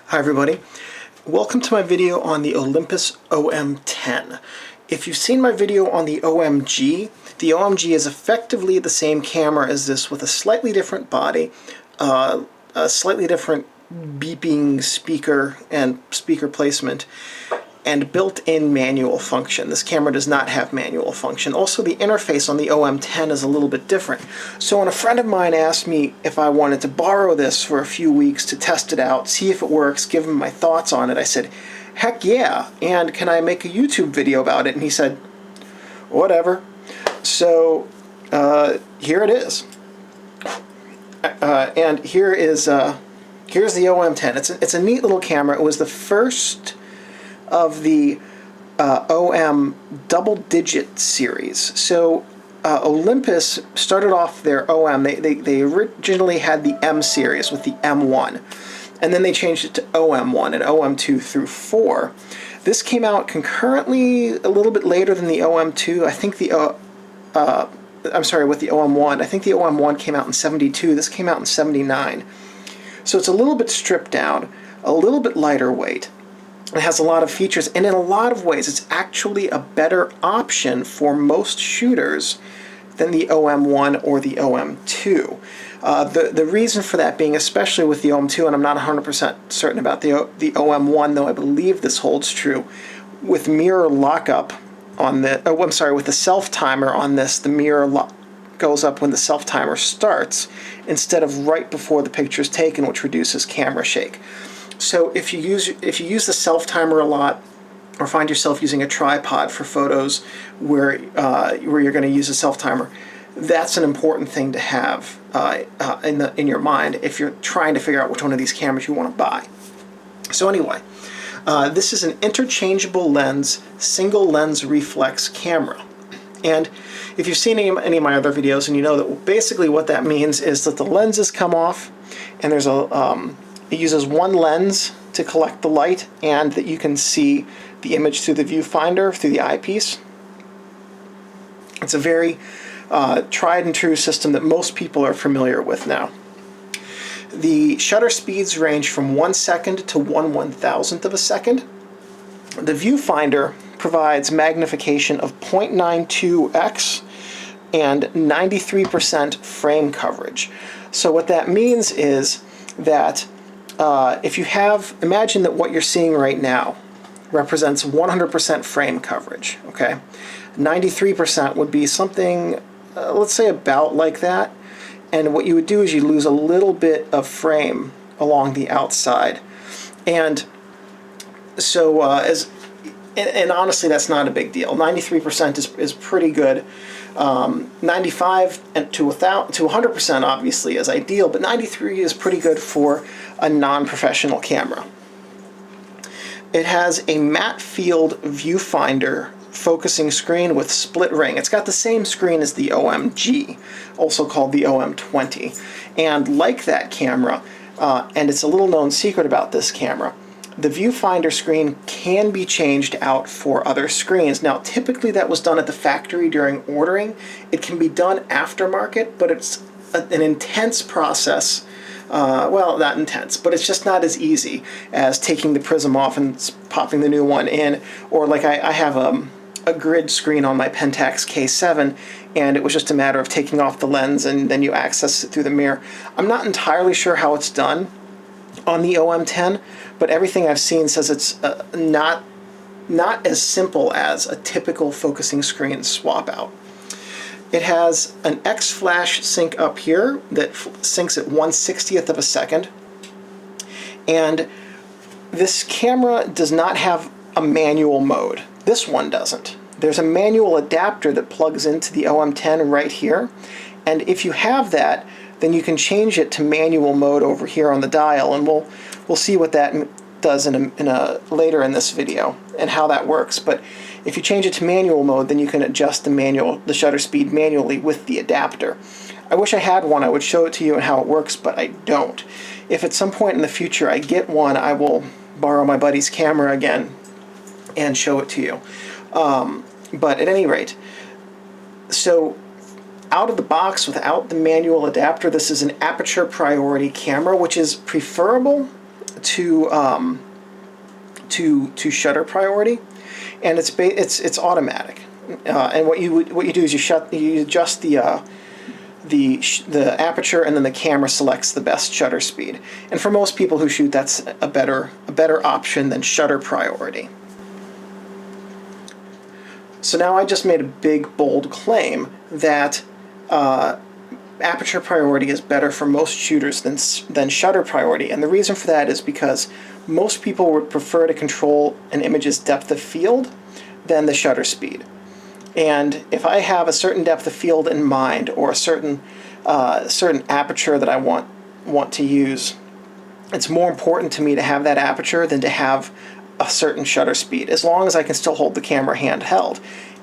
Hi everybody, welcome to my video on the Olympus OM10. If you've seen my video on the OMG is effectively the same camera as this with a slightly different body, a slightly different beeping speaker and speaker placement, and built-in manual function. This camera does not have manual function. Also, the interface on the OM10 is a little bit different. So when a friend of mine asked me if I wanted to borrow this for a few weeks to test it out, see if it works, give him my thoughts on it, I said, heck yeah, and can I make a YouTube video about it? And he said, whatever. So here it is. And here's the OM10. It's a neat little camera. It was the first of the OM double-digit series. So Olympus started off their OM. They originally had the M series with the M1, and then they changed it to OM1 and OM2 through 4. This came out concurrently a little bit later than the OM2. I think I'm sorry, with the OM1. I think the OM1 came out in 72. This came out in 79. So it's a little bit stripped down, a little bit lighter weight. It has a lot of features, and in a lot of ways it's actually a better option for most shooters than the OM1 or the OM2. The reason for that being, especially with the OM2, and I'm not 100% certain about the OM1, though I believe this holds true, with mirror lockup on the, with the self-timer on this, the mirror goes up when the self-timer starts instead of right before the picture is taken, which reduces camera shake. So if you use the self-timer a lot, or find yourself using a tripod for photos where you're going to use a self-timer, that's an important thing to have in your mind if you're trying to figure out which one of these cameras you want to buy. So anyway, this is an interchangeable lens, single lens reflex camera. And if you've seen any of my other videos, and you know that basically what that means is that the lenses come off, and there's it uses one lens to collect the light, and that you can see the image through the viewfinder, through the eyepiece. It's a very tried and true system that most people are familiar with now. The shutter speeds range from 1 second to 1/1000th of a second. The viewfinder provides magnification of 0.92x and 93% frame coverage. So what that means is that if you imagine that what you're seeing right now represents 100% frame coverage, okay? 93% would be something, let's say about like that, and what you would do is you lose a little bit of frame along the outside. And so, and honestly, that's not a big deal. 93% is pretty good. 95 and to 100% obviously is ideal, but 93 is pretty good for a non-professional camera. It has a matte field viewfinder focusing screen with split ring. It's got the same screen as the OMG, also called the OM20. And like that camera, and it's a little known secret about this camera, the viewfinder screen can be changed out for other screens. Now, typically that was done at the factory during ordering. It can be done aftermarket, but it's an intense process. Well, not intense, but it's just not as easy as taking the prism off and popping the new one in. Or like I have a grid screen on my Pentax K7, and it was just a matter of taking off the lens and then you access it through the mirror. I'm not entirely sure how it's done on the OM10, but everything I've seen says it's not as simple as a typical focusing screen swap out. It has an X-flash sync up here that syncs at 1/60th of a second, and this camera does not have a manual mode. This one doesn't. There's a manual adapter that plugs into the OM10 right here, and if you have that, then you can change it to manual mode over here on the dial, and we'll see what that does later in this video and how that works. But if you change it to manual mode, then you can adjust the shutter speed manually with the adapter. I wish I had one. I would show it to you and how it works, but I don't. If at some point in the future I get one, I will borrow my buddy's camera again and show it to you. But at any rate, so out of the box without the manual adapter, this is an aperture-priority camera, which is preferable to shutter priority, and it's automatic. And what you do is you adjust the aperture, and then the camera selects the best shutter speed. And for most people who shoot, that's a better option than shutter priority. So now I just made a big, bold claim that aperture priority is better for most shooters than shutter priority. And the reason for that is because most people would prefer to control an image's depth of field than the shutter speed. And if I have a certain depth of field in mind, or a certain aperture that I want to use, it's more important to me to have that aperture than to have a certain shutter speed, as long as I can still hold the camera handheld.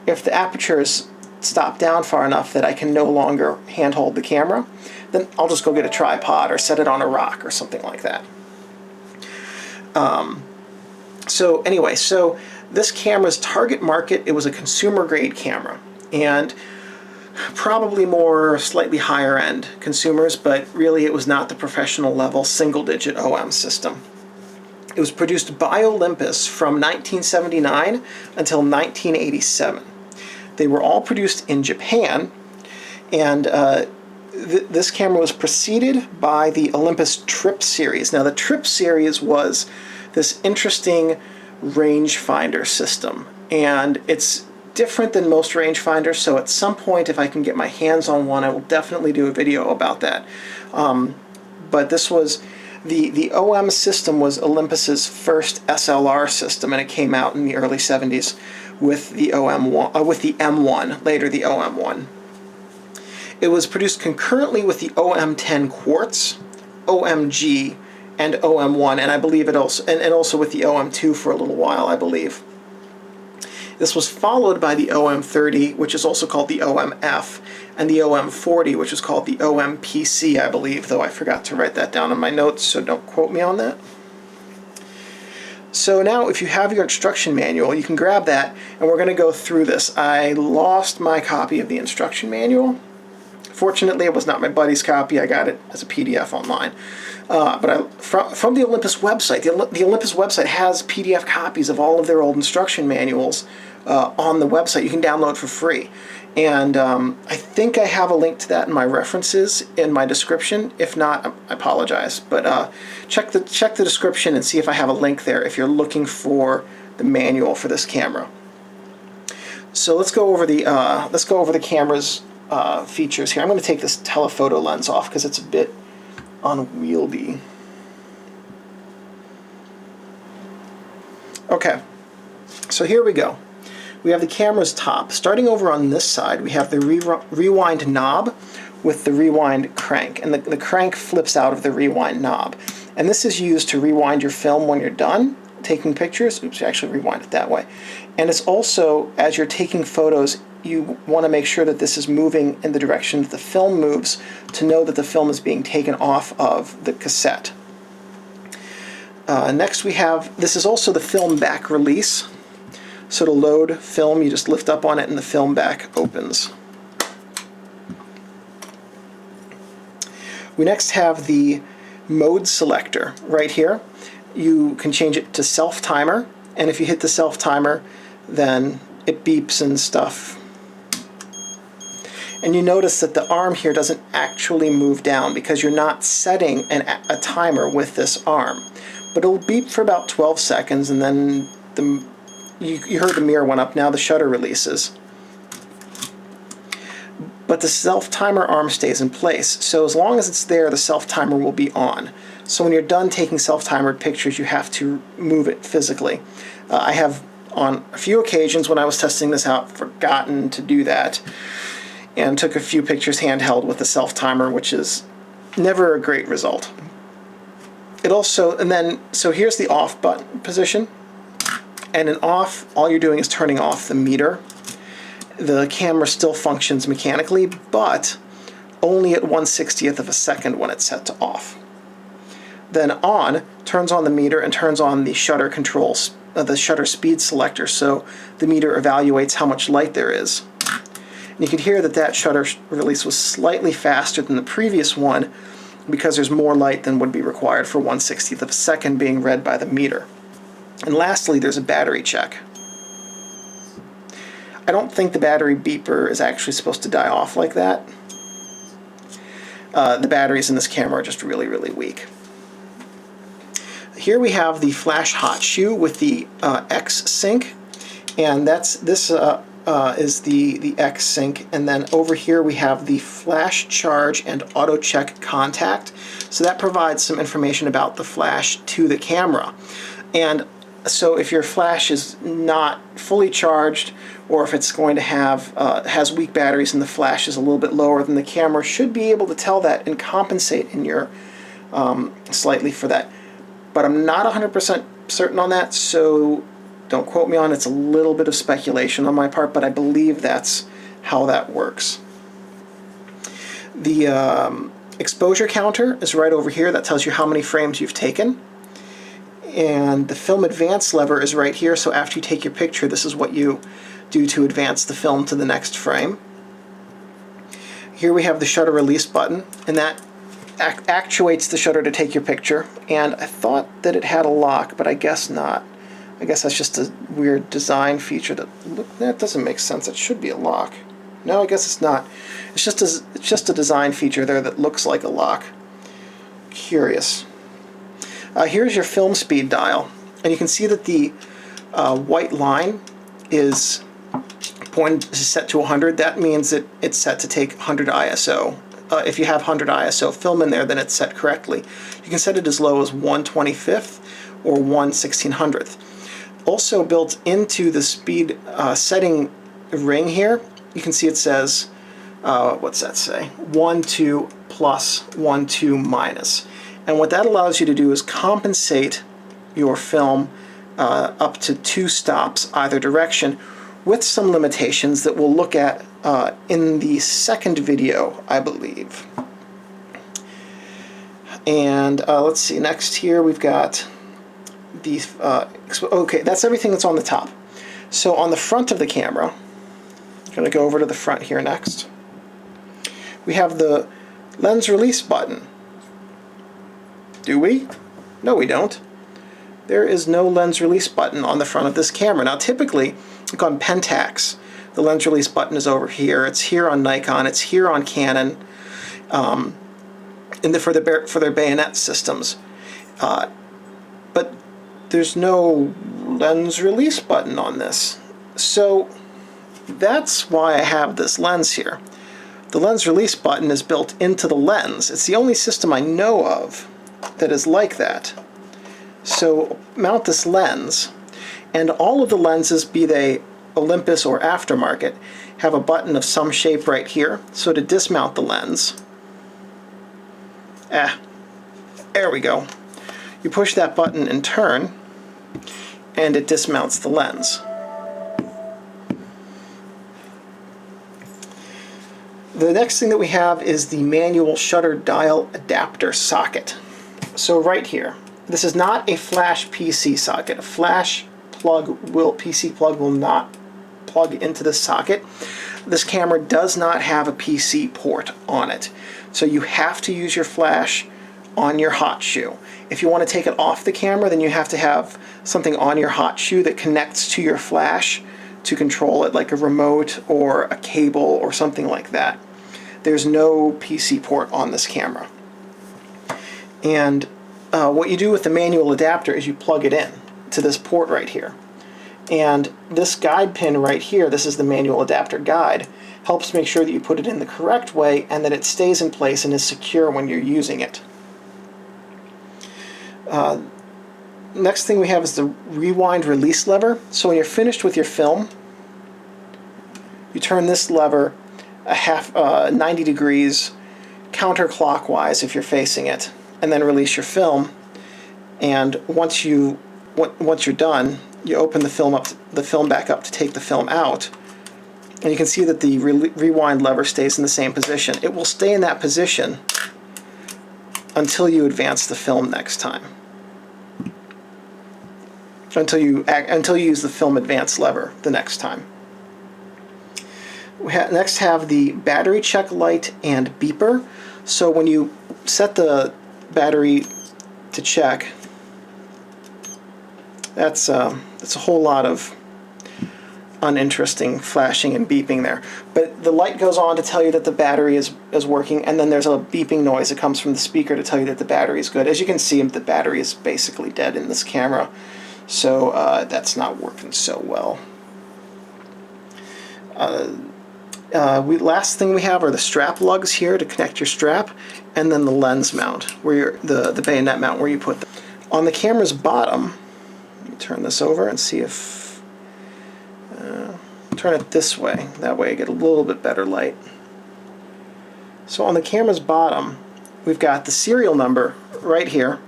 If the aperture is stopped down far enough that I can no longer handhold the camera, then I'll just go get a tripod or set it on a rock or something like that. So anyway, so this camera's target market, it was a consumer grade camera, and probably more slightly higher end consumers, but really it was not the professional level single digit OM system. It was produced by Olympus from 1979 until 1987. They were all produced in Japan, and this camera was preceded by the Olympus Trip series. Now the Trip series was this interesting rangefinder system, and it's different than most rangefinders, so at some point, if I can get my hands on one, I will definitely do a video about that. But this was the OM system was Olympus's first SLR system, and it came out in the early 70s with the with the M1, later the OM1. It was produced concurrently with the OM10 Quartz, OMG, and OM1, and I believe it also, and also with the OM2 for a little while, I believe. This was followed by the OM30, which is also called the OMF, and the OM40, which is called the OMPC, I believe, though I forgot to write that down in my notes, so don't quote me on that. So now, if you have your instruction manual, you can grab that, and we're going to go through this. I lost my copy of the instruction manual. Fortunately, it was not my buddy's copy. I got it as a PDF online. But from the Olympus website, the Olympus website has PDF copies of all of their old instruction manuals on the website. You can download for free. And I think I have a link to that in my references in my description. If not, I apologize. But check the description and see if I have a link there if you're looking for the manual for this camera. So let's go over the camera's features here. I'm going to take this telephoto lens off because it's a bit unwieldy. Okay, so here we go. We have the camera's top. Starting over on this side, we have the rewind knob with the rewind crank, and the crank flips out of the rewind knob. And this is used to rewind your film when you're done taking pictures. Oops, actually rewind it that way. And it's also, as you're taking photos, you want to make sure that this is moving in the direction that the film moves to know that the film is being taken off of the cassette. Next we have, this is also the film back release. So to load film, you just lift up on it and the film back opens. We next have the mode selector right here. You can change it to self-timer, and if you hit the self-timer, then it beeps and stuff. And you notice that the arm here doesn't actually move down because you're not setting a timer with this arm. But it'll beep for about 12 seconds, and then you heard the mirror went up. Now the shutter releases. But the self-timer arm stays in place. So as long as it's there, the self-timer will be on. So when you're done taking self-timered pictures, you have to move it physically. I have, on a few occasions when I was testing this out, forgotten to do that, and took a few pictures handheld with the self-timer, which is never a great result. It also, and then, so here's the off button position. And in off, all you're doing is turning off the meter. The camera still functions mechanically, but only at 1/60th of a second when it's set to off. Then on turns on the meter and turns on the shutter controls, the shutter speed selector, so the meter evaluates how much light there is. And you can hear that that shutter release was slightly faster than the previous one, because there's more light than would be required for 1/60th of a second being read by the meter. And lastly, there's a battery check. I don't think the battery beeper is actually supposed to die off like that. The batteries in this camera are just really, really weak. Here we have the flash hot shoe with the X sync, and this is the X sync, and then over here we have the flash charge and auto check contact. So that provides some information about the flash to the camera. And so if your flash is not fully charged, or if it's going to have has weak batteries and the flash is a little bit lower, then the camera should be able to tell that and compensate in your slightly for that. But I'm not 100% certain on that, so don't quote me on it. It's a little bit of speculation on my part, but I believe that's how that works. The exposure counter is right over here. That tells you how many frames you've taken. And the film advance lever is right here, so after you take your picture, this is what you do to advance the film to the next frame. Here we have the shutter release button, and that actuates the shutter to take your picture. And I thought that it had a lock, but I guess not. I guess that's just a weird design feature that doesn't make sense. It should be a lock. No, I guess it's not. It's just a design feature there that looks like a lock. Curious. Here's your film speed dial, and you can see that the white line is set to 100. That means that it's set to take 100 ISO. If you have 100 ISO film in there, then it's set correctly. You can set it as low as 1/25th or 1/1600th. Also built into the speed setting ring here, you can see it says, what's that say? 1/2 plus 1/2 minus. And what that allows you to do is compensate your film up to 2 stops either direction, with some limitations that we'll look at in the second video, I believe. And let's see, next here we've got the, okay, that's everything that's on the top. So on the front of the camera, I'm going to go over to the front here next. We have the lens release button. Do we? No, we don't. There is no lens release button on the front of this camera. Now typically, like on Pentax, the lens release button is over here. It's here on Nikon. It's here on Canon, for their bayonet systems. But there's no lens release button on this. So that's why I have this lens here. The lens release button is built into the lens. It's the only system I know of that is like that. So mount this lens, and all of the lenses, be they Olympus or aftermarket, have a button of some shape right here. So to dismount the lens, there we go. You push that button and turn, and it dismounts the lens. The next thing that we have is the manual shutter dial adapter socket. So right here, this is not a flash PC socket. A flash PC plug will not plug into this socket. This camera does not have a PC port on it. So you have to use your flash on your hot shoe. If you want to take it off the camera, then you have to have something on your hot shoe that connects to your flash to control it, like a remote or a cable or something like that. There's no PC port on this camera. And what you do with the manual adapter is you plug it in to this port right here. And this guide pin right here, this is the manual adapter guide, helps make sure that you put it in the correct way and that it stays in place and is secure when you're using it. Next thing we have is the rewind release lever. So when you're finished with your film, you turn this lever 90 degrees counterclockwise if you're facing it, and then release your film. And once you're done, you open the film back up to take the film out, and you can see that the rewind lever stays in the same position. It will stay in that position until you advance the film next time. Until you use the film advance lever the next time. We next have the battery check light and beeper. So when you set the battery to check, that's a whole lot of uninteresting flashing and beeping there. But the light goes on to tell you that the battery is working, and then there's a beeping noise that comes from the speaker to tell you that the battery is good. As you can see, the battery is basically dead in this camera, so that's not working so well. Last thing we have are the strap lugs here to connect your strap, and then the lens mount, where the bayonet mount where you put them. On the camera's bottom, let me turn this over and see if turn it this way. That way I get a little bit better light. So on the camera's bottom, we've got the serial number right here.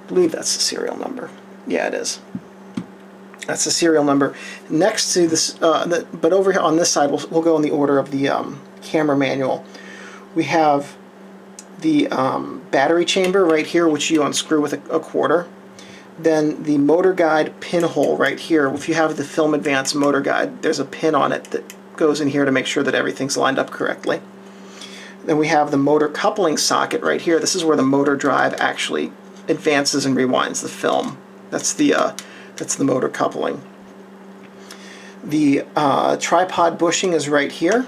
I believe that's the serial number. Yeah, it is. That's the serial number. Next to this, but over here on this side, we'll go in the order of the camera manual. We have the battery chamber right here, which you unscrew with a quarter. Then the motor guide pinhole right here. If you have the Film Advance motor guide, there's a pin on it that goes in here to make sure that everything's lined up correctly. Then we have the motor coupling socket right here. This is where the motor drive actually advances and rewinds the film. That's the motor coupling. The tripod bushing is right here,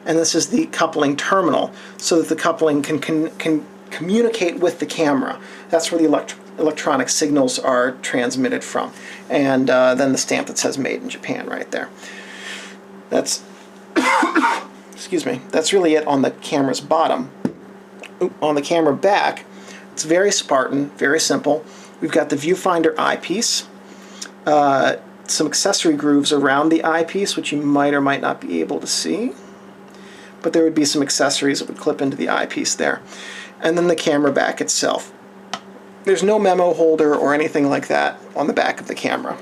and this is the coupling terminal, so that the coupling can communicate with the camera. That's where the electronic signals are transmitted from. And then the stamp that says Made in Japan right there. That's excuse me. That's really it on the camera's bottom. On the camera back, it's very Spartan, very simple. We've got the viewfinder eyepiece, some accessory grooves around the eyepiece, which you might or might not be able to see, but there would be some accessories that would clip into the eyepiece there. And then the camera back itself. There's no memo holder or anything like that on the back of the camera.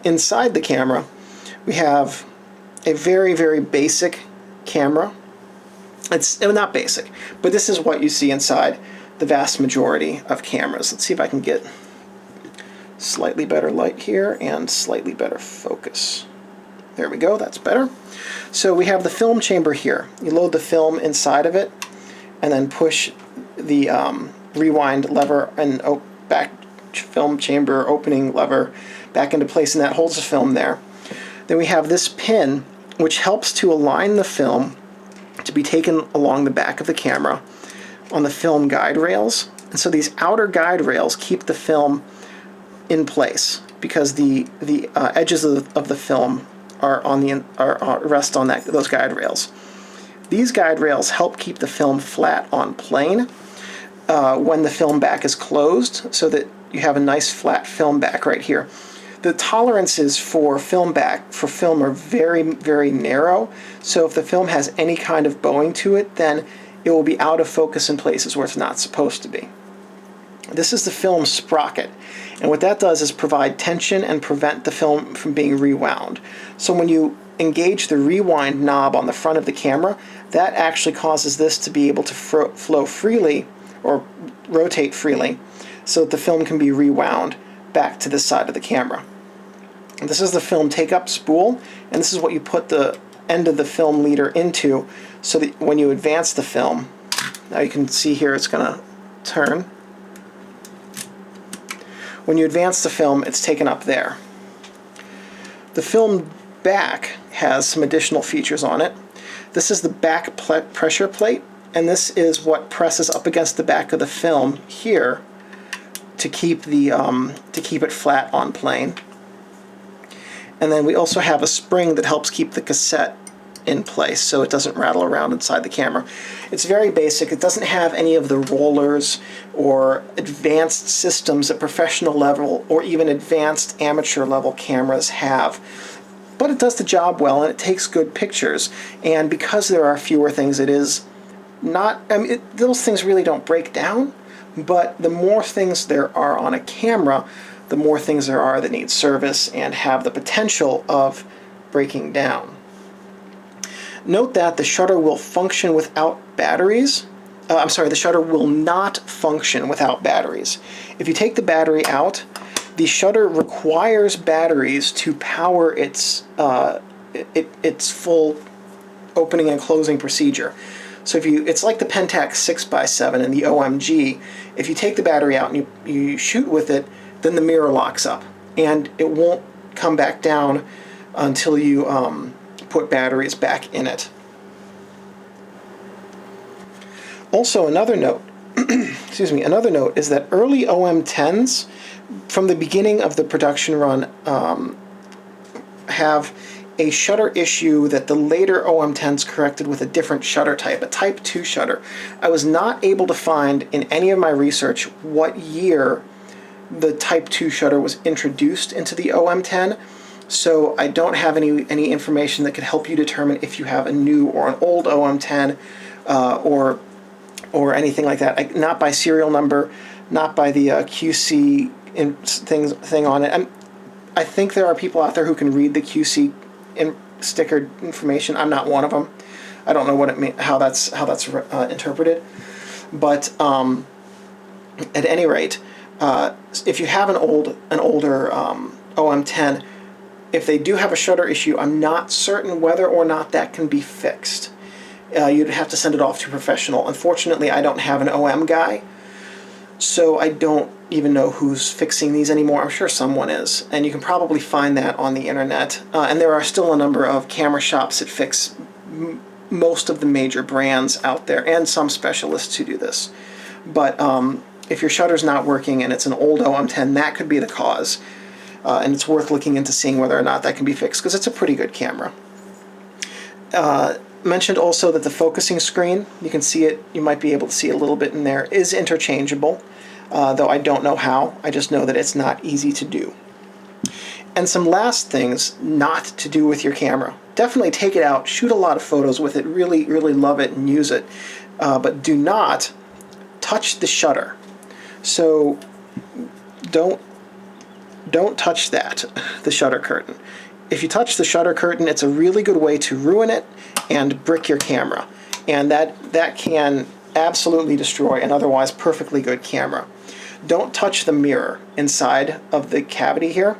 Inside the camera, we have a very, very basic camera. It's not basic, but this is what you see inside the vast majority of cameras. Let's see if I can get slightly better light here and slightly better focus. There we go, that's better. So we have the film chamber here. You load the film inside of it and then push the rewind lever and back film chamber opening lever back into place, and that holds the film there. Then we have this pin which helps to align the film to be taken along the back of the camera on the film guide rails. And so these outer guide rails keep the film in place because the edges of the film are rest on those guide rails. These guide rails help keep the film flat on plane when the film back is closed, so that you have a nice flat film back right here. The tolerances for film back for film are very, very narrow, so if the film has any kind of bowing to it, then it will be out of focus in places where it's not supposed to be. This is the film sprocket, and what that does is provide tension and prevent the film from being rewound. So when you engage the rewind knob on the front of the camera, that actually causes this to be able to flow freely or rotate freely so that the film can be rewound back to this side of the camera. And this is the film take-up spool, and this is what you put the end of the film leader into so that when you advance the film, now you can see here it's going to turn. When you advance the film, it's taken up there. The film back has some additional features on it. This is the back pressure plate, and this is what presses up against the back of the film here to keep it flat on plane. And then we also have a spring that helps keep the cassette in place so it doesn't rattle around inside the camera. It's very basic. It doesn't have any of the rollers or advanced systems that professional level or even advanced amateur level cameras have. But it does the job well, and it takes good pictures. And because there are fewer things, it is not, those things really don't break down, but the more things there are on a camera, the more things there are that need service and have the potential of breaking down. Note that the shutter will function without batteries. The shutter will not function without batteries. If you take the battery out, the shutter requires batteries to power its full opening and closing procedure. So it's like the Pentax 6x7 and the OMG. If you take the battery out and you shoot with it, then the mirror locks up, and it won't come back down until you put batteries back in it. Also, another note, excuse me, another note is that early OM10s, from the beginning of the production run, have a shutter issue that the later OM10s corrected with a different shutter type, a type 2 shutter. I was not able to find in any of my research what year the type 2 shutter was introduced into the OM10, so I don't have any information that could help you determine if you have a new or an old OM10 or anything like that. Not by serial number, not by the QC thing on it. I think there are people out there who can read the QC sticker information. I'm not one of them. I don't know what it means, how that's interpreted. But at any rate, if you have an older OM10, if they do have a shutter issue, I'm not certain whether or not that can be fixed. You'd have to send it off to a professional. Unfortunately, I don't have an OM guy, so I don't even know who's fixing these anymore. I'm sure someone is, and you can probably find that on the internet. And there are still a number of camera shops that fix most of the major brands out there, and some specialists who do this. But if your shutter's not working and it's an old OM10, that could be the cause. And it's worth looking into seeing whether or not that can be fixed, because it's a pretty good camera. Mentioned also that the focusing screen, you can see it, you might be able to see a little bit in there, is interchangeable, though I don't know how. I just know that it's not easy to do. And some last things not to do with your camera. Definitely take it out, shoot a lot of photos with it, really, really love it and use it, but do not touch the shutter. So don't touch that, the shutter curtain. If you touch the shutter curtain, it's a really good way to ruin it and brick your camera. And that can absolutely destroy an otherwise perfectly good camera. Don't touch the mirror inside of the cavity here,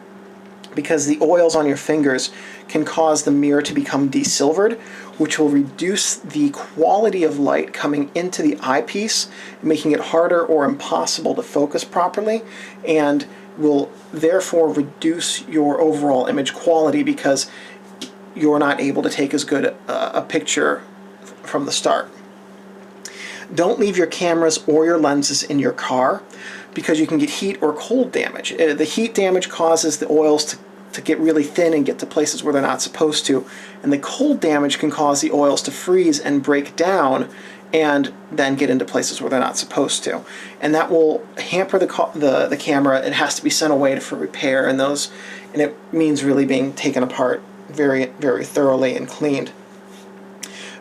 because the oils on your fingers can cause the mirror to become desilvered, which will reduce the quality of light coming into the eyepiece, making it harder or impossible to focus properly, and will therefore reduce your overall image quality because you're not able to take as good a picture from the start. Don't leave your cameras or your lenses in your car, because you can get heat or cold damage. The heat damage causes the oils to get really thin and get to places where they're not supposed to, and the cold damage can cause the oils to freeze and break down and then get into places where they're not supposed to. And that will hamper the camera. It has to be sent away for repair, and it means really being taken apart very, very thoroughly and cleaned.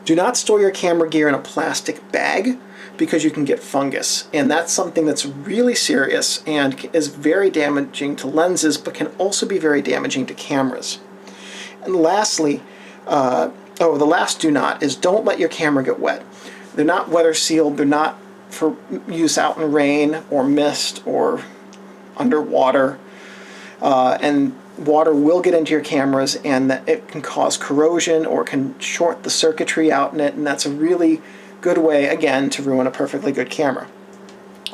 Do not store your camera gear in a plastic bag, because you can get fungus, and that's something that's really serious and is very damaging to lenses, but can also be very damaging to cameras. And lastly, the last do not is don't let your camera get wet. They're not weather sealed. They're not for use out in rain or mist or underwater, and water will get into your cameras, and it can cause corrosion or can short the circuitry out in it, and that's a really good way, again, to ruin a perfectly good camera.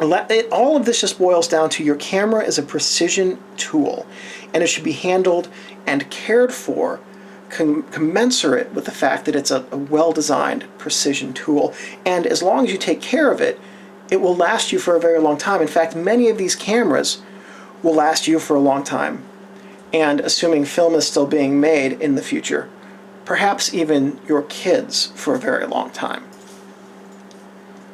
All of this just boils down to your camera is a precision tool, and it should be handled and cared for commensurate with the fact that it's a well-designed precision tool. And as long as you take care of it, it will last you for a very long time. In fact, many of these cameras will last you for a long time. And assuming film is still being made in the future, perhaps even your kids for a very long time.